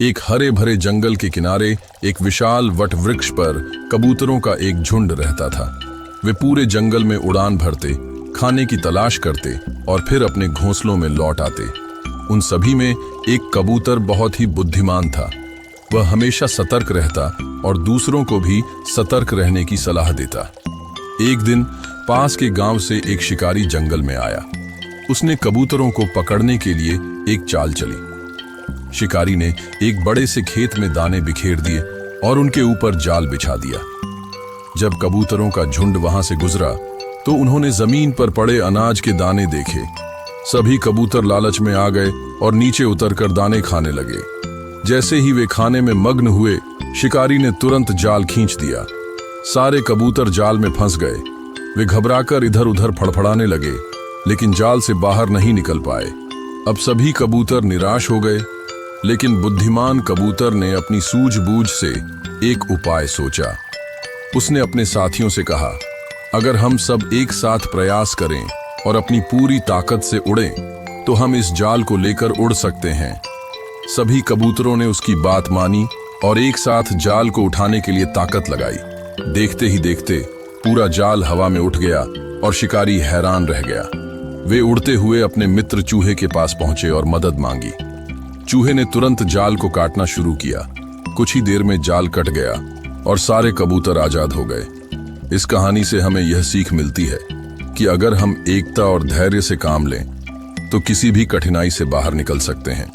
एक हरे भरे जंगल के किनारे एक विशाल वट वृक्ष पर कबूतरों का एक झुंड रहता था। वे पूरे जंगल में उड़ान भरते, खाने की तलाश करते और फिर अपने घोंसलों में लौट आते। उन सभी में एक कबूतर बहुत ही बुद्धिमान था। वह हमेशा सतर्क रहता और दूसरों को भी सतर्क रहने की सलाह देता। एक दिन पास के गांव से एक शिकारी जंगल में आया। उसने कबूतरों को पकड़ने के लिए एक चाल चली। शिकारी ने एक बड़े से खेत में दाने बिखेर दिए और उनके ऊपर जाल बिछा दिया। जब कबूतरों का झुंड वहां से गुजरा तो उन्होंने जमीन पर पड़े अनाज के दाने देखे। सभी कबूतर लालच में आ गए और नीचे उतरकर दाने खाने लगे। जैसे ही वे खाने में मग्न हुए, शिकारी ने तुरंत जाल खींच दिया। सारे कबूतर जाल में फंस गए। वे घबराकर इधर उधर फड़फड़ाने लगे, लेकिन जाल से बाहर नहीं निकल पाए। अब सभी कबूतर निराश हो गए, लेकिन बुद्धिमान कबूतर ने अपनी सूझबूझ से एक उपाय सोचा। उसने अपने साथियों से कहा, अगर हम सब एक साथ प्रयास करें और अपनी पूरी ताकत से उड़ें, तो हम इस जाल को लेकर उड़ सकते हैं। सभी कबूतरों ने उसकी बात मानी और एक साथ जाल को उठाने के लिए ताकत लगाई। देखते ही देखते पूरा जाल हवा में उठ गया और शिकारी हैरान रह गया। वे उड़ते हुए अपने मित्र चूहे के पास पहुंचे और मदद मांगी। चूहे ने तुरंत जाल को काटना शुरू किया। कुछ ही देर में जाल कट गया और सारे कबूतर आजाद हो गए। इस कहानी से हमें यह सीख मिलती है कि अगर हम एकता और धैर्य से काम लें, तो किसी भी कठिनाई से बाहर निकल सकते हैं।